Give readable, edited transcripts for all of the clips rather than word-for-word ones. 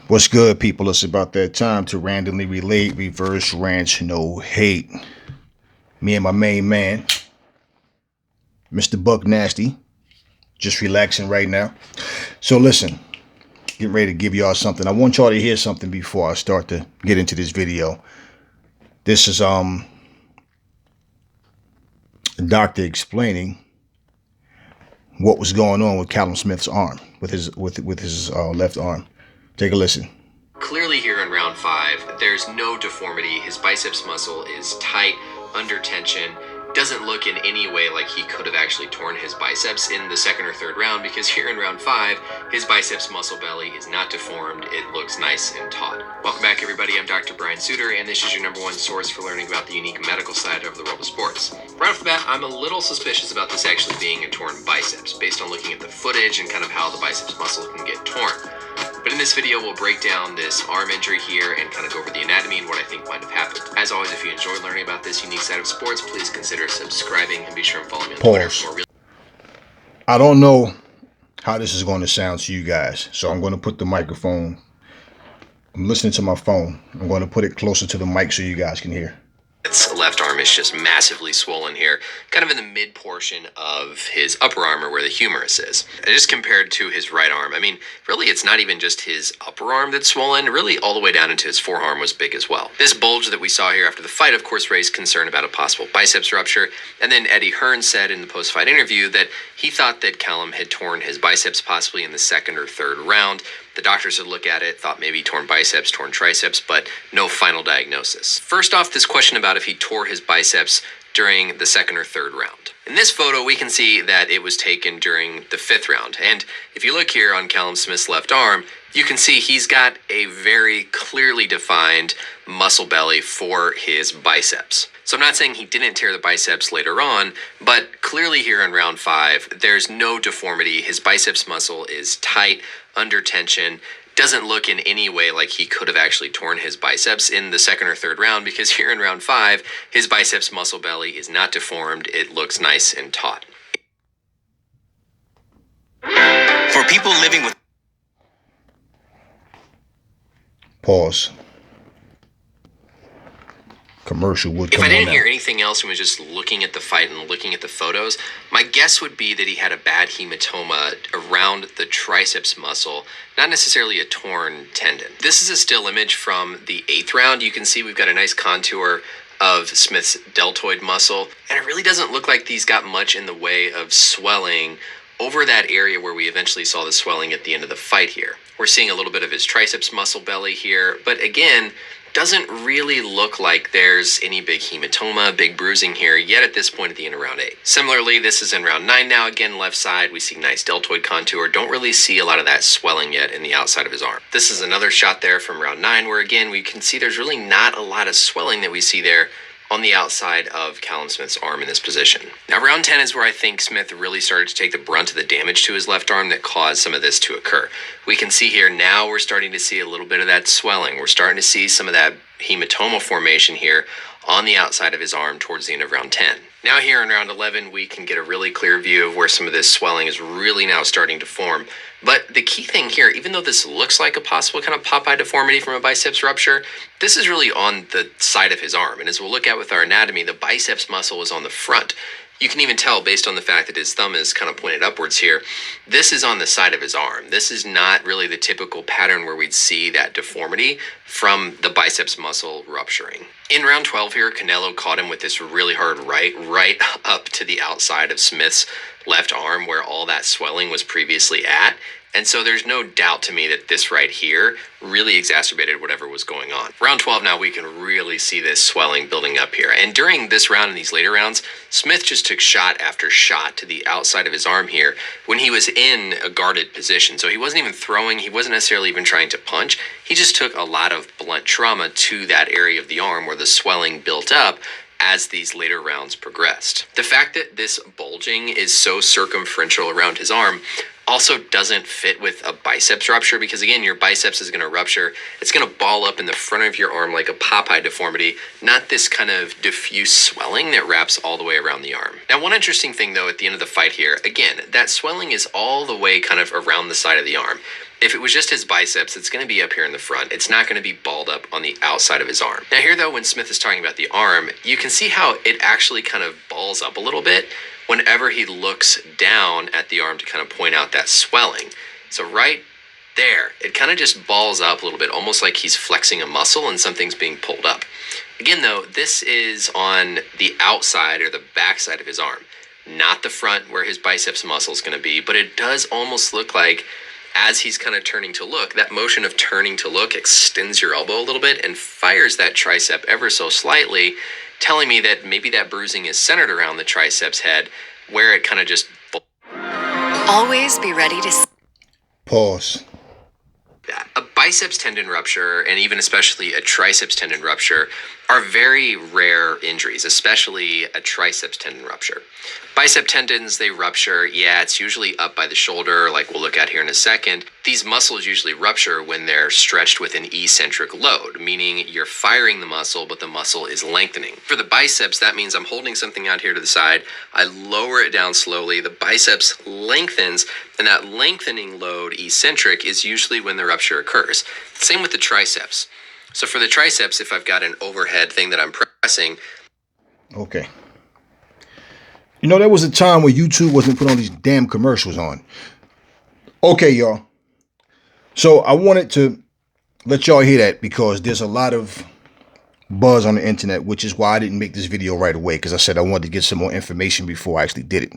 What's good, people? It's about that time to randomly relate, reverse ranch, no hate. Me and my main man, Mr. Buck Nasty, just relaxing right now. So listen, getting ready to give y'all something. I want y'all to hear something before I start to get into this video. This is a doctor explaining what was going on with Callum Smith's arm, with his left arm. Take a listen. Clearly here in round 5, there's no deformity. His biceps muscle is tight, under tension. Doesn't look in any way like he could have actually torn his biceps in the second or third round, because here in round 5, his biceps muscle belly is not deformed. It looks nice and taut. Welcome back, everybody. I'm Dr. Brian Suter, and this is your #1 source for learning about the unique medical side of the world of sports. Right off the bat, I'm a little suspicious about this actually being a torn biceps, based on looking at the footage and kind of how the biceps muscle can get torn. But in this video, we'll break down this arm injury here and kind of go over the anatomy and what I think might have happened. As always, if you enjoy learning about this unique side of sports, please consider subscribing and be sure and follow me on Twitter for more real. I don't know how this is going to sound to you guys, so I'm going to put the microphone. I'm listening to my phone. I'm going to put it closer to the mic so you guys can hear. Its left arm is just massively swollen here, kind of in the mid portion of his upper arm, or where the humerus is. And just compared to his right arm, I mean, really it's not even just his upper arm that's swollen, really all the way down into his forearm was big as well. This bulge that we saw here after the fight, of course, raised concern about a possible biceps rupture, and then Eddie Hearn said in the post-fight interview that he thought that Callum had torn his biceps possibly in the second or third round. The doctors had looked at it, thought maybe torn biceps, torn triceps, but no final diagnosis. First off, this question about if he tore his biceps during the second or third round. In this photo, we can see that it was taken during the 5th round. And if you look here on Callum Smith's left arm, you can see he's got a very clearly defined muscle belly for his biceps. So I'm not saying he didn't tear the biceps later on, but clearly here in round 5, there's no deformity. His biceps muscle is tight, under tension. Doesn't look in any way like he could have actually torn his biceps in the second or third round, because here in round 5, his biceps muscle belly is not deformed. It looks nice and taut. For people living with... Pause. Commercial would come on. If I didn't hear anything else and was just looking at the fight and looking at the photos, my guess would be that he had a bad hematoma around the triceps muscle, not necessarily a torn tendon. This is a still image from the 8th round. You can see we've got a nice contour of Smith's deltoid muscle, and it really doesn't look like he's got much in the way of swelling over that area where we eventually saw the swelling at the end of the fight here. We're seeing a little bit of his triceps muscle belly here, but again, doesn't really look like there's any big hematoma, big bruising here yet at this point at the end of round 8. Similarly, this is in round 9 now. Again, left side, we see nice deltoid contour. Don't really see a lot of that swelling yet in the outside of his arm. This is another shot there from round 9, where again, we can see there's really not a lot of swelling that we see there on the outside of Callum Smith's arm in this position. Now, round 10 is where I think Smith really started to take the brunt of the damage to his left arm that caused some of this to occur. We can see here now we're starting to see a little bit of that swelling. We're starting to see some of that hematoma formation here on the outside of his arm towards the end of round 10. Now here in round 11, we can get a really clear view of where some of this swelling is really now starting to form. But the key thing here, even though this looks like a possible kind of Popeye deformity from a biceps rupture, this is really on the side of his arm. And as we'll look at with our anatomy, the biceps muscle is on the front. You can even tell based on the fact that his thumb is kind of pointed upwards here, this is on the side of his arm. This is not really the typical pattern where we'd see that deformity from the biceps muscle rupturing. In round 12 here, Canelo caught him with this really hard right up to the outside of Smith's left arm where all that swelling was previously at. And so there's no doubt to me that this right here really exacerbated whatever was going on. Round 12 now, we can really see this swelling building up here. And during this round and these later rounds, Smith just took shot after shot to the outside of his arm here when he was in a guarded position. So he wasn't even throwing, he wasn't necessarily even trying to punch. He just took a lot of blunt trauma to that area of the arm where the swelling built up as these later rounds progressed. The fact that this bulging is so circumferential around his arm also doesn't fit with a biceps rupture, because again, your biceps is going to rupture. It's going to ball up in the front of your arm like a Popeye deformity, not this kind of diffuse swelling that wraps all the way around the arm. Now, one interesting thing though, at the end of the fight here, again, that swelling is all the way kind of around the side of the arm. If it was just his biceps, it's going to be up here in the front. It's not going to be balled up on the outside of his arm. Now here though, when Smith is talking about the arm, you can see how it actually kind of balls up a little bit whenever he looks down at the arm to kind of point out that swelling. So right there, it kind of just balls up a little bit, almost like he's flexing a muscle and something's being pulled up. Again though, this is on the outside or the backside of his arm, not the front where his biceps muscle is going to be, but it does almost look like as he's kind of turning to look, that motion of turning to look extends your elbow a little bit and fires that tricep ever so slightly, telling me that maybe that bruising is centered around the triceps head where it kind of just... Always be ready to... Pause. A biceps tendon rupture, and even especially a triceps tendon rupture, are very rare injuries, especially a triceps tendon rupture. Bicep tendons, they rupture, yeah, it's usually up by the shoulder, like we'll look at here in a second. These muscles usually rupture when they're stretched with an eccentric load, meaning you're firing the muscle, but the muscle is lengthening. For the biceps, that means I'm holding something out here to the side, I lower it down slowly, the biceps lengthens, and that lengthening load, eccentric, is usually when the rupture occurs. Same with the triceps. So for the triceps, if I've got an overhead thing that I'm pressing... Okay. You know, there was a time where YouTube wasn't putting all these damn commercials on. Okay, y'all. So I wanted to let y'all hear that because there's a lot of buzz on the internet, which is why I didn't make this video right away, because I said I wanted to get some more information before I actually did it.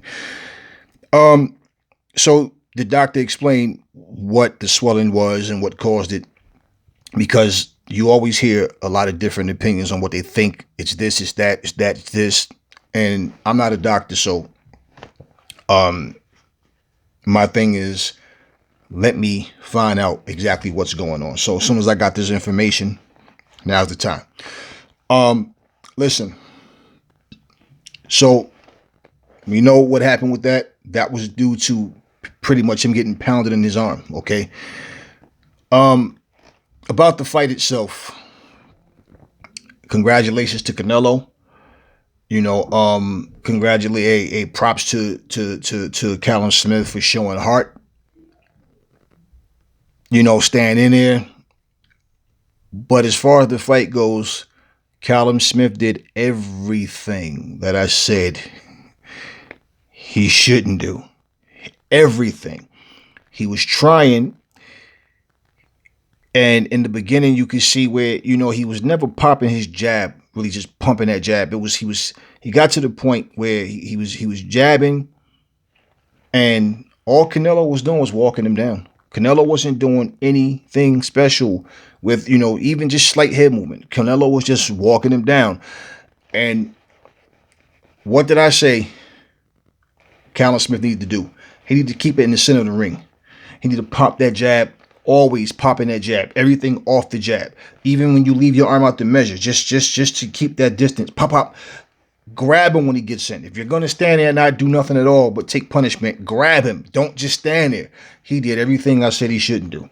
So the doctor explained what the swelling was and what caused it, because you always hear a lot of different opinions on what they think. It's this, it's that, it's that, it's this. And I'm not a doctor, so my thing is, let me find out exactly what's going on. So as soon as I got this information, now's the time. Listen. So you know what happened with that? That was due to pretty much him getting pounded in his arm. Okay. About the fight itself. Congratulations to Canelo. You know, congratulate props to Callum Smith for showing heart. You know, staying in there. But as far as the fight goes, Callum Smith did everything that I said he shouldn't do. Everything. He was trying. And in the beginning, you could see where, you know, he was never popping his jab, really just pumping that jab. He got to the point where he was jabbing, and all Canelo was doing was walking him down. Canelo wasn't doing anything special with, you know, even just slight head movement. Canelo was just walking him down. And what did I say Callum Smith needed to do? He needed to keep it in the center of the ring. He needed to pop that jab. Always popping that jab, everything off the jab. Even when you leave your arm out to measure, just to keep that distance. Pop. Grab him when he gets in. If you're going to stand there and not do nothing at all but take punishment, grab him. Don't just stand there. He did everything I said he shouldn't do.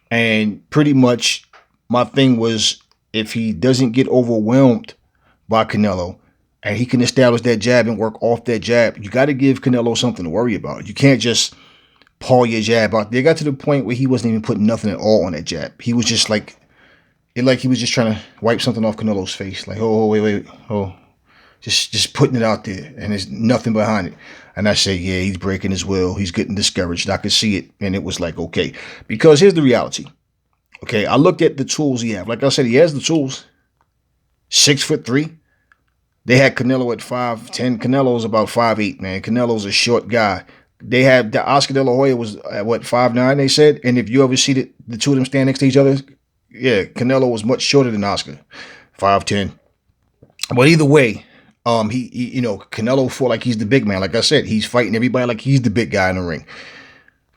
And pretty much my thing was, if he doesn't get overwhelmed by Canelo and he can establish that jab and work off that jab, you got to give Canelo something to worry about. You can't just paw your jab out. They got to the point where he wasn't even putting nothing at all on that jab. He was just like he was just trying to wipe something off Canelo's face. Like, wait, just putting it out there, and there's nothing behind it. And I say, yeah, he's breaking his will. He's getting discouraged. I could see it, and it was like, okay, because here's the reality. Okay, I looked at the tools he have. Like I said, he has the tools. 6'3". They had Canelo at 5'10". Canelo's about 5'8", man. Canelo's a short guy. They had the Oscar De La Hoya was at 5'9", they said. And if you ever see the two of them stand next to each other, yeah, Canelo was much shorter than Oscar, 5'10". But either way, he you know, Canelo fought like he's the big man. Like I said, he's fighting everybody like he's the big guy in the ring.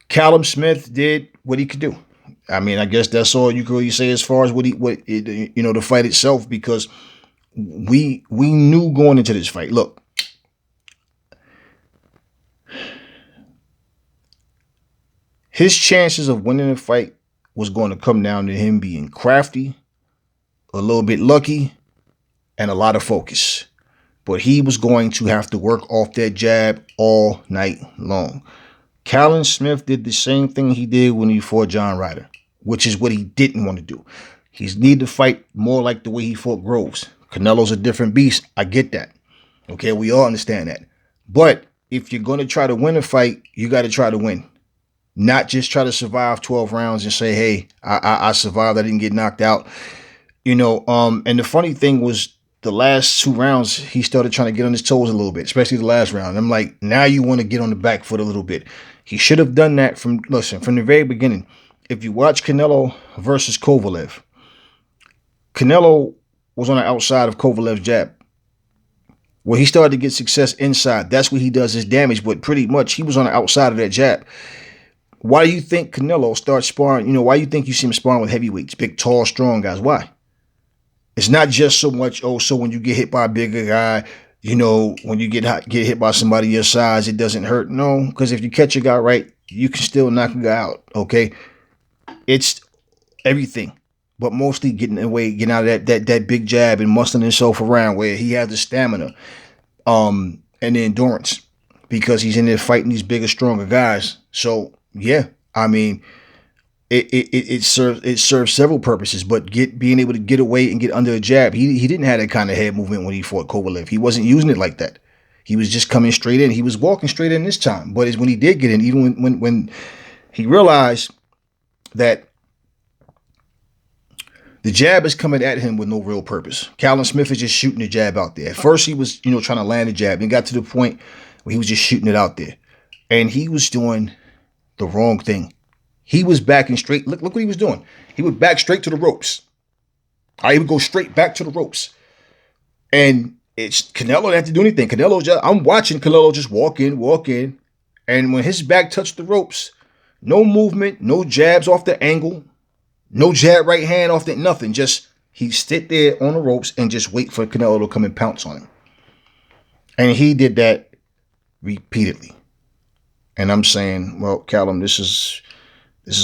Callum Smith did what he could do. I mean, I guess that's all you can really say as far as the fight itself, because we knew going into this fight. Look. His chances of winning the fight was going to come down to him being crafty, a little bit lucky, and a lot of focus. But he was going to have to work off that jab all night long. Callum Smith did the same thing he did when he fought John Ryder, which is what he didn't want to do. He's need to fight more like the way he fought Groves. Canelo's a different beast. I get that. Okay, we all understand that. But if you're going to try to win a fight, you got to try to win. Not just try to survive 12 rounds and say, hey, I survived. I didn't get knocked out. And the funny thing was the last 2 rounds, he started trying to get on his toes a little bit, especially the last round. I'm like, now you want to get on the back foot a little bit. He should have done that from the very beginning. If you watch Canelo versus Kovalev, Canelo was on the outside of Kovalev's jab. Well, he started to get success inside. That's where he does his damage, but pretty much he was on the outside of that jab. Why do you think Canelo starts sparring? Why do you think you see him sparring with heavyweights, big, tall, strong guys? Why? It's not just so much, so when you get hit by a bigger guy, when you get hit by somebody your size, it doesn't hurt. No, because if you catch a guy right, you can still knock a guy out, okay? It's everything, but mostly getting out of that big jab and muscling himself around where he has the stamina and the endurance because he's in there fighting these bigger, stronger guys. So, yeah, I mean, it serves several purposes, but being able to get away and get under a jab, he didn't have that kind of head movement when he fought Kovalev. He wasn't using it like that. He was just coming straight in. He was walking straight in this time. But it's when he did get in, even when he realized that the jab is coming at him with no real purpose. Callum Smith is just shooting the jab out there. At first, he was, trying to land the jab. Then got to the point where he was just shooting it out there. And he was doing the wrong thing. He was backing straight. Look what he was doing. He would back straight to the ropes. He would go straight back to the ropes. And it's Canelo didn't have to do anything. I'm watching Canelo just walk in. And when his back touched the ropes, no movement, no jabs off the angle, no jab right hand off the nothing. Just he sit there on the ropes and just wait for Canelo to come and pounce on him. And he did that repeatedly. And I'm saying, well, Callum, this is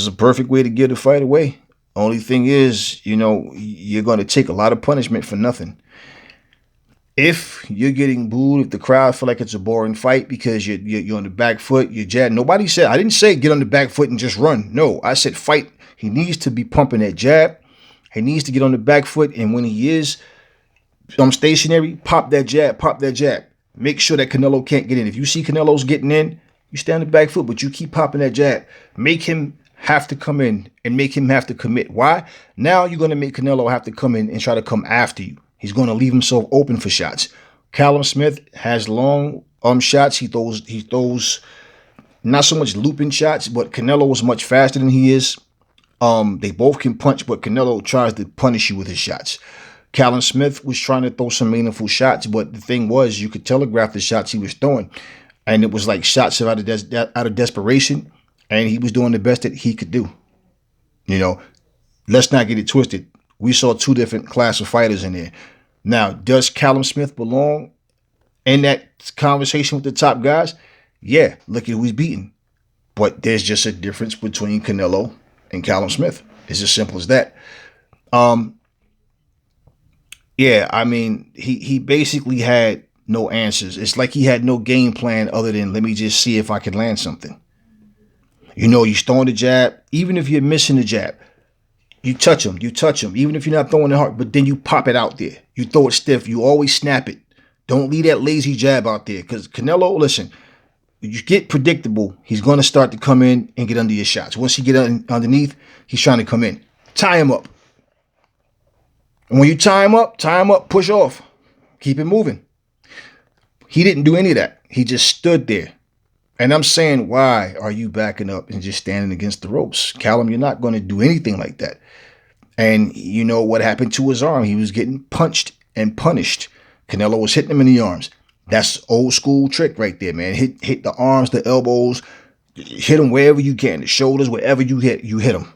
a perfect way to give the fight away. Only thing is, you're going to take a lot of punishment for nothing. If you're getting booed, if the crowd feel like it's a boring fight because you're on the back foot, you're jabbing. Nobody said, I didn't say get on the back foot and just run. No, I said fight. He needs to be pumping that jab. He needs to get on the back foot. And when he is stationary, pop that jab. Make sure that Canelo can't get in. If you see Canelo's getting in, you stay on the back foot, but you keep popping that jab. Make him have to come in and make him have to commit. Why? Now you're going to make Canelo have to come in and try to come after you. He's going to leave himself open for shots. Callum Smith has long shots. He throws not so much looping shots, but Canelo is much faster than he is. They both can punch, but Canelo tries to punish you with his shots. Callum Smith was trying to throw some meaningful shots, but the thing was you could telegraph the shots he was throwing. And it was like shots out of desperation. And he was doing the best that he could do. Let's not get it twisted. We saw 2 different class of fighters in there. Now, does Callum Smith belong in that conversation with the top guys? Yeah, look at who he's beating. But there's just a difference between Canelo and Callum Smith. It's as simple as that. Yeah, I mean, he basically had no answers. It's like he had no game plan other than let me just see if I can land something. You're throwing the jab, even if you're missing the jab. You touch him, even if you're not throwing it hard, but then you pop it out there. You throw it stiff. You always snap it. Don't leave that lazy jab out there because Canelo, listen, you get predictable. He's going to start to come in and get under your shots. Once he get underneath, he's trying to come in. Tie him up. And when you tie him up, push off. Keep it moving. He didn't do any of that. He just stood there. And I'm saying, why are you backing up and just standing against the ropes? Callum, you're not going to do anything like that. And you know what happened to his arm? He was getting punched and punished. Canelo was hitting him in the arms. That's old school trick right there, man. Hit the arms, the elbows, hit him wherever you can, the shoulders, wherever you hit him.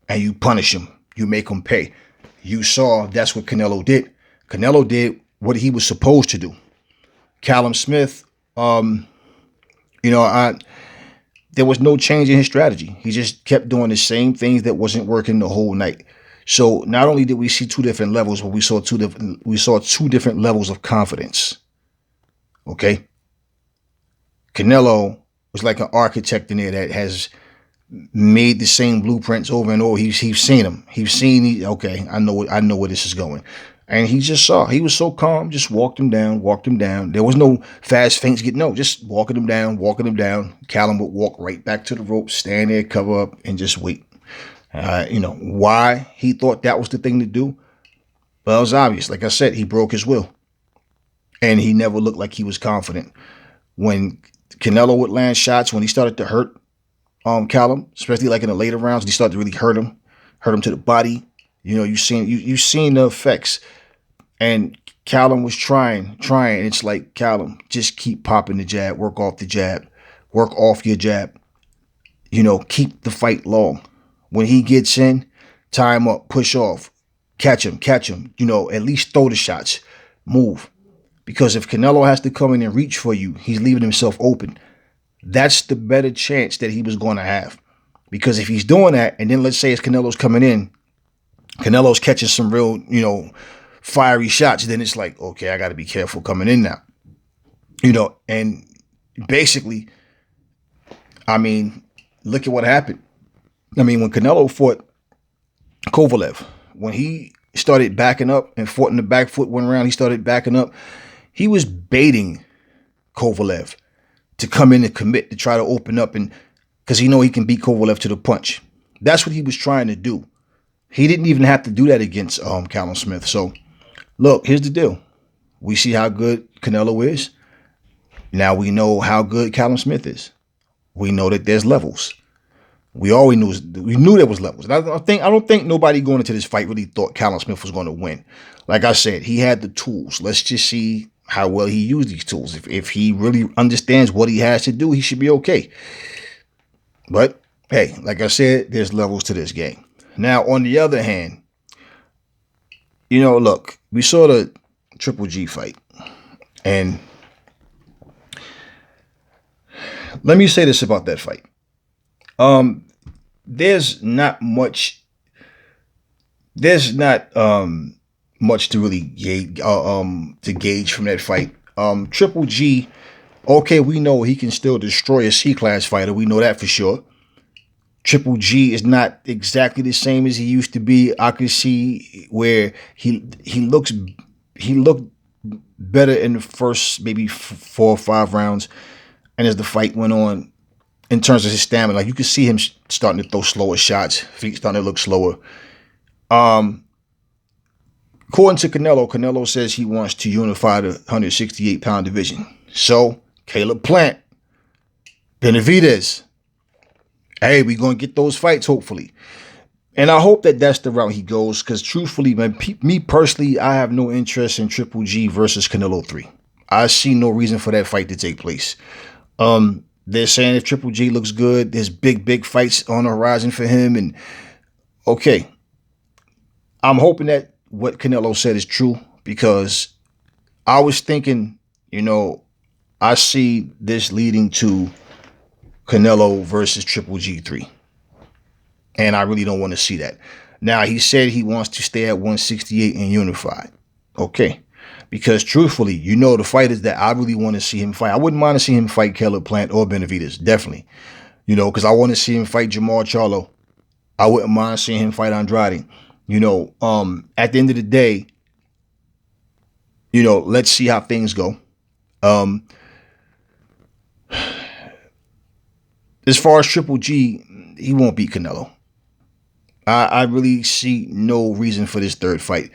And you punish him. You make him pay. You saw that's what Canelo did. Canelo did what he was supposed to do. Callum Smith, there was no change in his strategy. He just kept doing the same things that wasn't working the whole night. So not only did we see 2 different levels, but we saw two different levels of confidence. Okay. Canelo It's like an architect in there that has made the same blueprints over and over. He's seen them. Okay, I know where this is going. And he just saw. He was so calm, just walked him down. There was no fast feints just walking him down. Callum would walk right back to the rope, stand there, cover up, and just wait. Why he thought that was the thing to do? Well, it was obvious. Like I said, he broke his will. And he never looked like he was confident. When Canelo would land shots, when he started to hurt Callum, especially like in the later rounds, he started to really hurt him to the body. You seen the effects. And Callum was trying. It's like, Callum, just keep popping the jab, work off your jab. Keep the fight long. When he gets in, tie him up, push off, catch him. At least throw the shots, move. Because if Canelo has to come in and reach for you, he's leaving himself open. That's the better chance that he was going to have. Because if he's doing that, and then let's say it's Canelo's coming in, Canelo's catching some real, fiery shots, then it's like, okay, I got to be careful coming in now. And basically, look at what happened. When Canelo fought Kovalev, when he started backing up and fought in the back foot one round, he started backing up. He was baiting Kovalev to come in and commit, to try to open up, and because he can beat Kovalev to the punch. That's what he was trying to do. He didn't even have to do that against Callum Smith. So, look, here's the deal. We see how good Canelo is. Now we know how good Callum Smith is. We know that there's levels. We knew there was levels. And I don't think nobody going into this fight really thought Callum Smith was going to win. Like I said, he had the tools. Let's just see how well he used these tools. If he really understands what he has to do, he should be okay. But hey, like I said, there's levels to this game. Now, on the other hand, look, we saw the Triple G fight. And let me say this about that fight. There's not much to really gauge from that fight. Triple G, okay, we know he can still destroy a C-class fighter. We know that for sure. Triple G is not exactly the same as he used to be. I could see where he looked better in the first maybe 4 or 5 rounds, and as the fight went on, in terms of his stamina, like you could see him starting to throw slower shots, feet starting to look slower. According to Canelo says he wants to unify the 168-pound division. So, Caleb Plant, Benavidez, hey, we're going to get those fights, hopefully. And I hope that that's the route he goes, because truthfully, man, me personally, I have no interest in Triple G versus Canelo 3. I see no reason for that fight to take place. They're saying if Triple G looks good, there's big fights on the horizon for him. And okay, I'm hoping that what Canelo said is true, because I was thinking, I see this leading to Canelo versus Triple G3. And I really don't want to see that. Now, he said he wants to stay at 168 and unified. Okay. Because truthfully, the fighters that I really want to see him fight, I wouldn't mind to see him fight Caleb Plant or Benavidez, definitely. Because I want to see him fight Jamal Charlo. I wouldn't mind seeing him fight Andrade. At the end of the day, let's see how things go. As far as Triple G, he won't beat Canelo. I really see no reason for this third fight.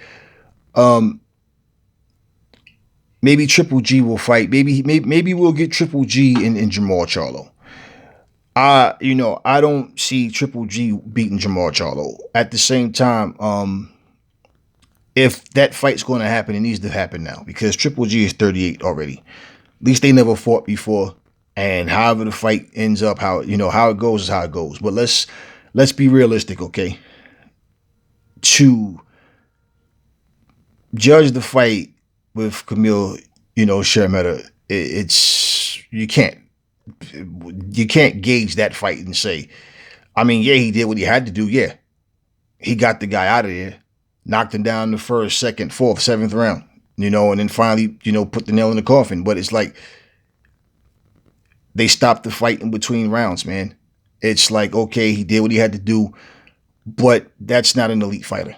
Maybe Triple G will fight. Maybe we'll get Triple G in Jamal Charlo. I don't see Triple G beating Jamal Charlo. At the same time, if that fight's going to happen, it needs to happen now, because Triple G is 38 already. At least they never fought before. And however the fight ends up, how it goes is how it goes. But let's be realistic, okay? To judge the fight with Camille, Shermeta, you can't gauge that fight and say, yeah, he did what he had to do. Yeah, he got the guy out of there, knocked him down the first, second, fourth, seventh round, and then finally, put the nail in the coffin. But it's like, they stopped the fight in between rounds, man. It's like, okay, he did what he had to do, but that's not an elite fighter.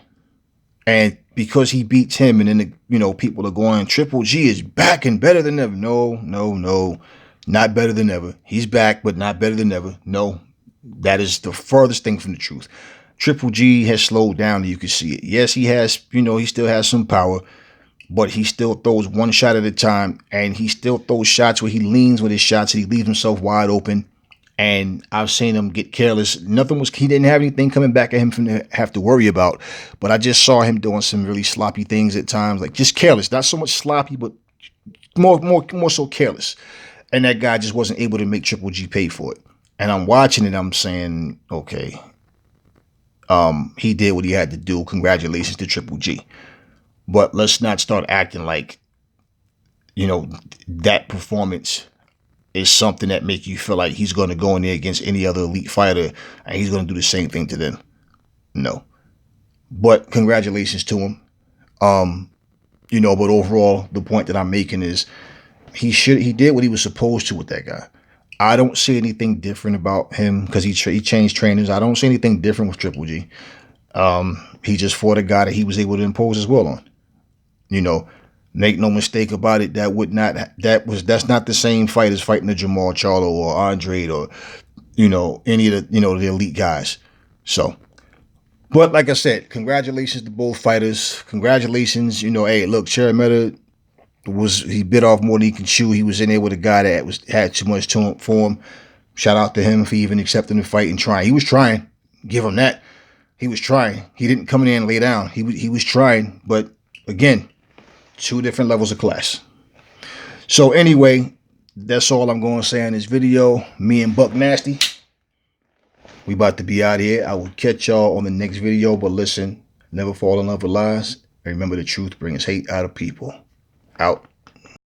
And because he beats him, and then people are going, Triple G is back and better than ever. No, no, no, not better than ever. He's back, but not better than ever. No, that is the furthest thing from the truth. Triple G has slowed down, and you can see it. Yes, he has, he still has some power, but he still throws one shot at a time, and he still throws shots where he leans with his shots and he leaves himself wide open. And I've seen him get careless. He didn't have anything coming back at him to have to worry about. But I just saw him doing some really sloppy things at times, like just careless. Not so much sloppy, but more so careless. And that guy just wasn't able to make Triple G pay for it. And I'm watching it, I'm saying, okay, he did what he had to do. Congratulations to Triple G. But let's not start acting like, that performance is something that make you feel like he's going to go in there against any other elite fighter and he's going to do the same thing to them. No. But congratulations to him. But overall, the point that I'm making is he did what he was supposed to with that guy. I don't see anything different about him because he changed trainers. I don't see anything different with Triple G. He just fought a guy that he was able to impose his will on. Make no mistake about it. That's not the same fight as fighting a Jamal Charlo or Andre or, any of the elite guys. So, but like I said, congratulations to both fighters. Congratulations. Hey, look, Cherimeta he bit off more than he can chew. He was in there with a guy that had too much for him. Shout out to him for even accepting the fight and trying. He was trying. Give him that. He was trying. He didn't come in there and lay down. He was trying, but again, two different levels of class. So anyway, that's all I'm going to say in this video. Me and Buck Nasty, we about to be out here. I will catch y'all on the next video. But listen, never fall in love with lies. And remember, the truth brings hate out of people. Out.